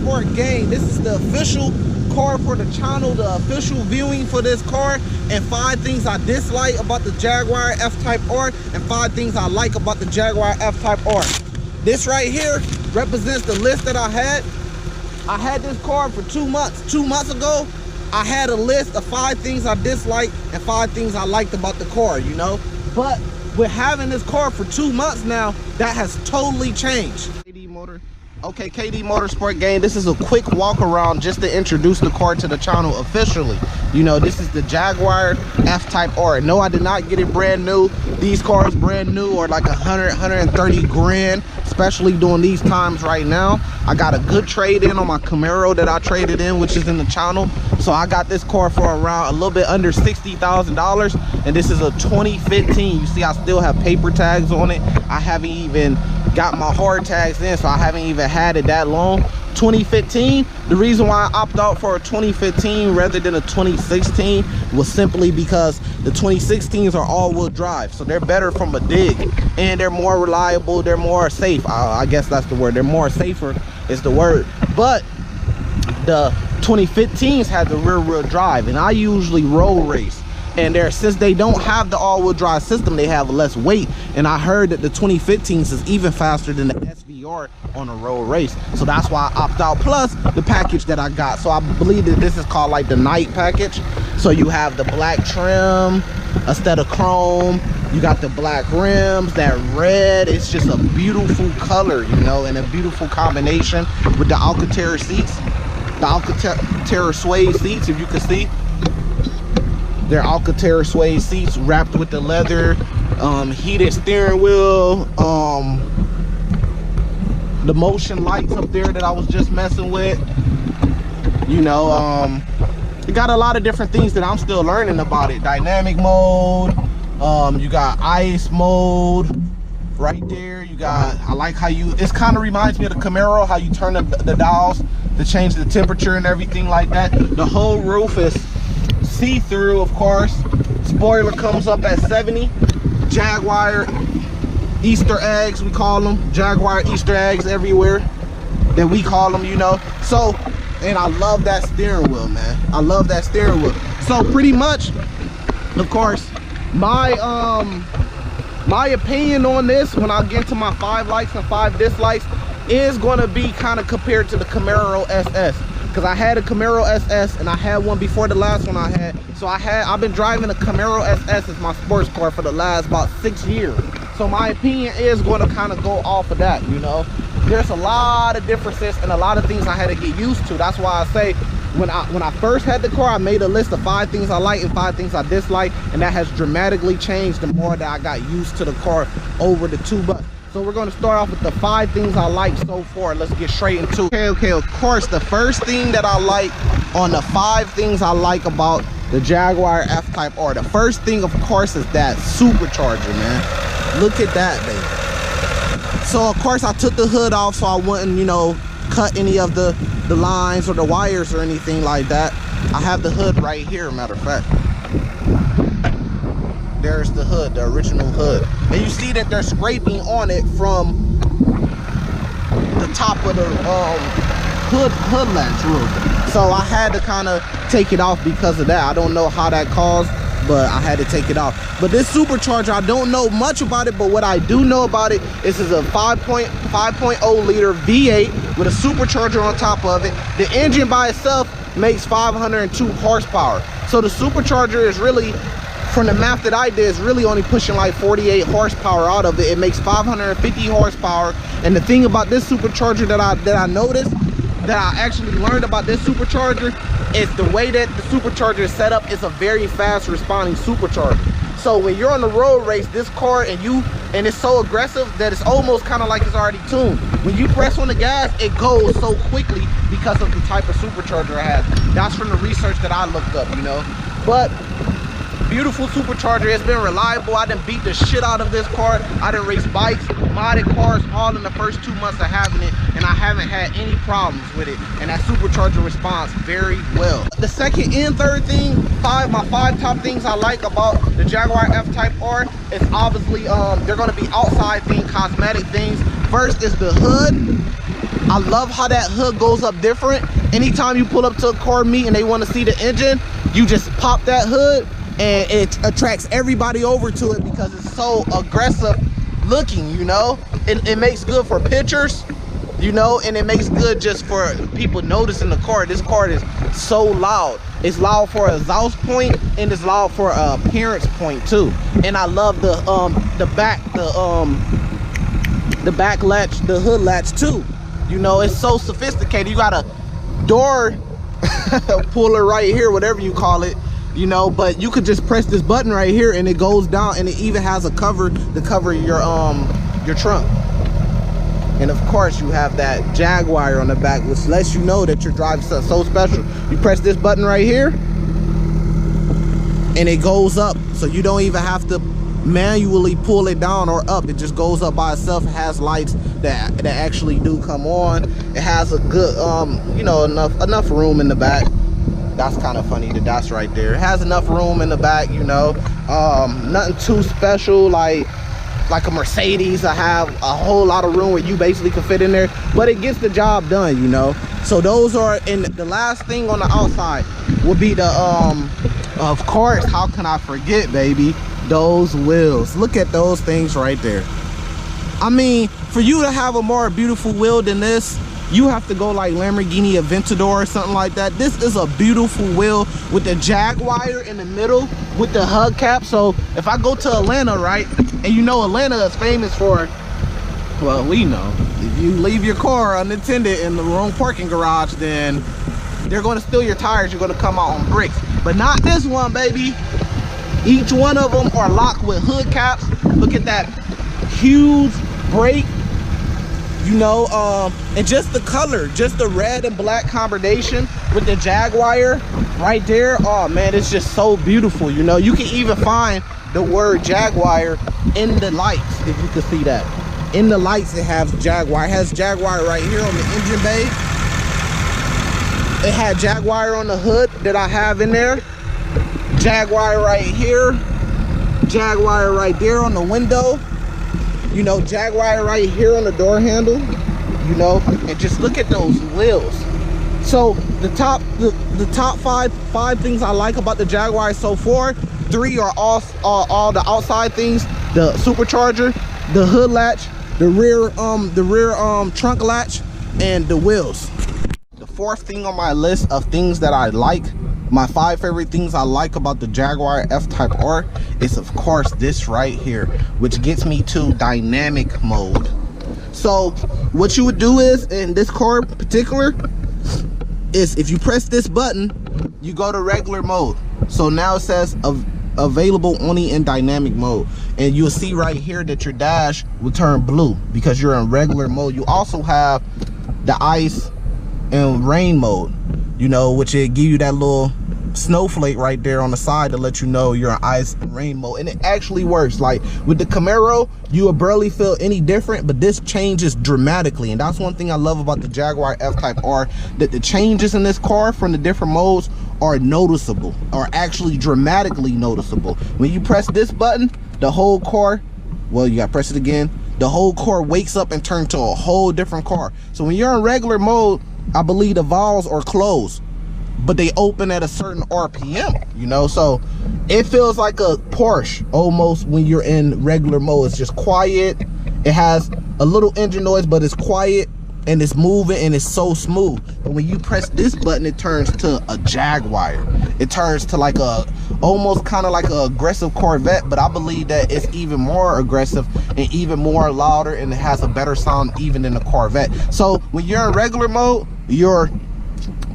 Motorsport Gang. This is the official car for the channel, the official viewing for this car, and 5 things I dislike about the Jaguar F-Type R and 5 things I like about the Jaguar F-Type R. This right here represents the list that I had. I had this car for 2 months. 2 months ago, I had a list of 5 things I disliked and 5 things I liked about the car, you know? But with having this car for 2 months now, that has totally changed. Okay, KD Motorsport Gang, this is a quick walk around just to introduce the car to the channel officially. You know, this is the Jaguar F-Type R. No, I did not get it brand new. These cars brand new are like 130 grand, especially during these times right now. I got a good trade in on my Camaro that I traded in, which is in the channel. So I got this car for around a little bit under $60,000, and this is a 2015. You see, I still have paper tags on it. I haven't even got my hard tags in, so I haven't even had it that long. 2015, the reason why I opted out for a 2015 rather than a 2016 was simply because the 2016s are all-wheel drive, so they're better from a dig, and they're more reliable, they're more safe. I guess that's the word. They're more safer is the word. But the 2015s had the rear-wheel drive, and I usually road race. And since they don't have the all-wheel drive system, they have less weight. And I heard that the 2015s is even faster than the SVR on a road race. So that's why I opt out. Plus the package that I got. So I believe that this is called like the night package. So you have the black trim instead of chrome. You got the black rims, that red. It's just a beautiful color, you know, and a beautiful combination with the Alcantara seats. The Alcantara suede seats, if you can see. They're Alcantara suede seats wrapped with the leather, heated steering wheel, the motion lights up there that I was just messing with. You know, it got a lot of different things that I'm still learning about it. Dynamic mode, you got ice mode right there. You got, I like how it kind of reminds me of the Camaro, how you turn the dials to change the temperature and everything like that. The whole roof is see-through, of course. Spoiler comes up at 70. Jaguar Easter eggs, we call them. Jaguar Easter eggs everywhere that we call them, you know. So, and I love that steering wheel, man. I love that steering wheel. So pretty much, of course, my opinion on this, when I get to my 5 likes and 5 dislikes, is going to be kind of compared to the Camaro SS. Because I had a Camaro SS and I had one before the last one I had. So I've been driving a Camaro SS as my sports car for the last about 6 years. So my opinion is going to kind of go off of that, you know. There's a lot of differences and a lot of things I had to get used to. That's why I say when I first had the car, I made a list of 5 things I like and 5 things I dislike, and that has dramatically changed the more that I got used to the car over the 2 months. So we're going to start off with the 5 things I like so far. Let's get straight into it. Okay, of course, the first thing that I like on the 5 things I like about the Jaguar F-Type R, the first thing, of course, is that supercharger, man. Look at that, baby. So, of course, I took the hood off so I wouldn't, you know, cut any of the lines or the wires or anything like that. I have the hood right here, matter of fact. There's the hood, the original hood. And you see that they're scraping on it from the top of the hood latch roof. So I had to kind of take it off because of that. I don't know how that caused, but I had to take it off. But this supercharger, I don't know much about it, but what I do know about it, this is a 5.0 liter V8 with a supercharger on top of it. The engine by itself makes 502 horsepower. So the supercharger is really, from the math that I did, is really only pushing like 48 horsepower out of it. It makes 550 horsepower. And the thing about this supercharger that I noticed, that I actually learned about this supercharger, is the way that the supercharger is set up is a very fast responding supercharger. So when you're on the road race, this car and it's so aggressive that it's almost kind of like it's already tuned. When you press on the gas, it goes so quickly because of the type of supercharger it has. That's from the research that I looked up, you know. But beautiful supercharger. It's been reliable. I done beat the shit out of this car. I done raced bikes, modded cars, all in the first 2 months of having it, and I haven't had any problems with it. And that supercharger responds very well. The second and third thing, my 5 top things I like about the Jaguar F-Type R is obviously they're going to be outside things, cosmetic things. First is the hood. I love how that hood goes up different. Anytime you pull up to a car meet and they want to see the engine, you just pop that hood and it attracts everybody over to it because it's so aggressive looking, you know. It makes good for pictures, you know, and it makes good just for people noticing the car. This car is so loud. It's loud for a exhaust point and it's loud for a appearance point too. And I love the back latch, the hood latch too. You know, it's so sophisticated. You got a door puller right here, whatever you call it, you know, but you could just press this button right here and it goes down, and it even has a cover to cover your trunk. And of course you have that Jaguar on the back, which lets you know that you're driving something so special. You press this button right here and it goes up, so you don't even have to manually pull it down or up. It just goes up by itself. It has lights that actually do come on. It has a good you know, enough room in the back. That's kind of funny, that's right there. It has enough room in the back, you know. Nothing too special like a Mercedes. I have a whole lot of room where you basically can fit in there, but it gets the job done, you know. So those are, and the last thing on the outside would be the of course, how can I forget, baby, those wheels. Look at those things right there. I mean, for you to have a more beautiful wheel than this, you have to go like Lamborghini Aventador or something like that. This is a beautiful wheel with the Jaguar in the middle with the hubcap. So if I go to Atlanta, right, and you know Atlanta is famous for, well, we know, if you leave your car unattended in the wrong parking garage, then they're going to steal your tires. You're going to come out on bricks. But not this one, baby. Each one of them are locked with hood caps. Look at that huge brake, you know, and just the color, just the red and black combination with the Jaguar right there. Oh man, it's just so beautiful, you know. You can even find the word Jaguar in the lights, if you can see that. In the lights it has Jaguar. It has Jaguar right here on the engine bay. It had Jaguar on the hood that I have in there. Jaguar right here, Jaguar right there on the window, you know, Jaguar right here on the door handle, you know. And just look at those wheels. So the top five things I like about the Jaguar so far, 3 are all the outside things: the supercharger, the hood latch, the rear trunk latch, and the wheels. The 4th thing on my list of things that I like, my 5 favorite things I like about the Jaguar F-Type R, is of course this right here, which gets me to dynamic mode. So what you would do is, in this car in particular, is if you press this button, you go to regular mode. So now it says available only in dynamic mode, and you'll see right here that your dash will turn blue because you're in regular mode. You also have the ice and rain mode, you know, which it give you that little snowflake right there on the side to let you know you're in ice and rain mode. And it actually works. Like with the Camaro, you will barely feel any different, but this changes dramatically. And that's one thing I love about the Jaguar F-Type R, that the changes in this car from the different modes are noticeable, are actually dramatically noticeable. When you press this button, the whole car, well, you gotta press it again, the whole car wakes up and turns to a whole different car. So when you're in regular mode, I believe the valves are closed, but they open at a certain RPM, you know. So it feels like a Porsche almost when you're in regular mode. It's just quiet. It has a little engine noise, but it's quiet and it's moving and it's so smooth. But when you press this button, it turns to a Jaguar. It turns to like a, almost kind of like an aggressive Corvette, but I believe that it's even more aggressive and even more louder, and it has a better sound even than a Corvette. So when you're in regular mode, you're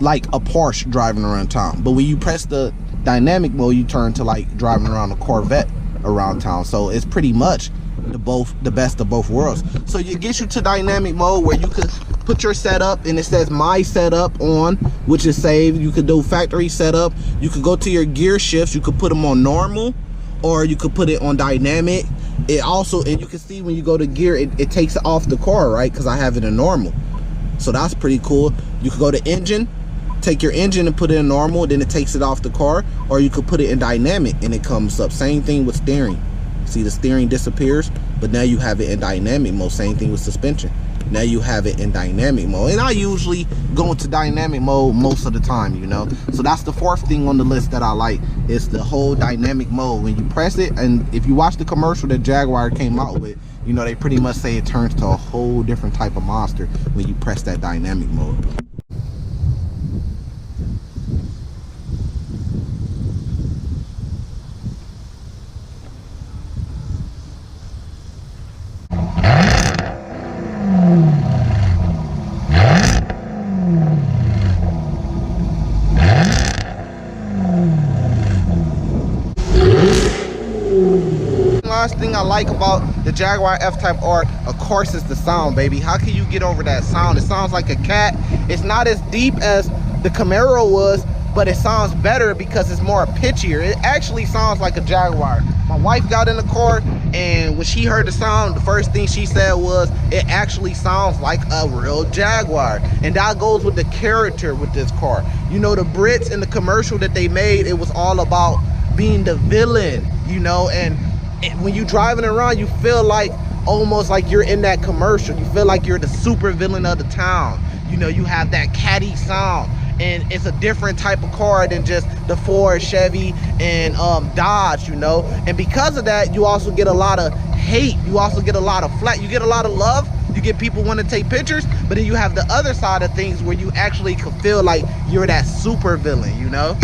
like a Porsche driving around town, but when you press the dynamic mode, you turn to like driving around a Corvette around town. So it's pretty much the best of both worlds. So it gets you to dynamic mode where you could put your setup, and it says my setup on, which is saved. You could do factory setup. You could go to your gear shifts. You could put them on normal, or you could put it on dynamic. It also, and you can see when you go to gear, it takes it off the car, right? Because I have it in normal. So that's pretty cool. You could go to engine, take your engine and put it in normal, then it takes it off the car, or you could put it in dynamic and it comes up. Same thing with steering. See, the steering disappears but now you have it in dynamic mode. Same thing with suspension. Now you have it in dynamic mode, and I usually go into dynamic mode most of the time, you know. So that's the fourth thing on the list that I like, is the whole dynamic mode. When you press it, and if you watch the commercial that Jaguar came out with, you know, they pretty much say it turns to a whole different type of monster when you press that dynamic mode. Last thing I like about the Jaguar F-Type R, of course, is the sound, baby. How can you get over that sound? It sounds like a cat. It's not as deep as the Camaro was, but it sounds better because it's more pitchier. It actually sounds like a Jaguar. My wife got in the car, and when she heard the sound, the first thing she said was, it actually sounds like a real Jaguar. And that goes with the character with this car. You know, the Brits in the commercial that they made, it was all about being the villain, you know, and when you driving around, you feel like almost like you're in that commercial. You feel like you're the super villain of the town. You know, you have that catty sound, and it's a different type of car than just the Ford, Chevy, and Dodge, you know. And because of that, you also get a lot of hate. You also get a lot of flack. You get a lot of love. You get people want to take pictures, but then you have the other side of things where you actually can feel like you're that super villain, you know.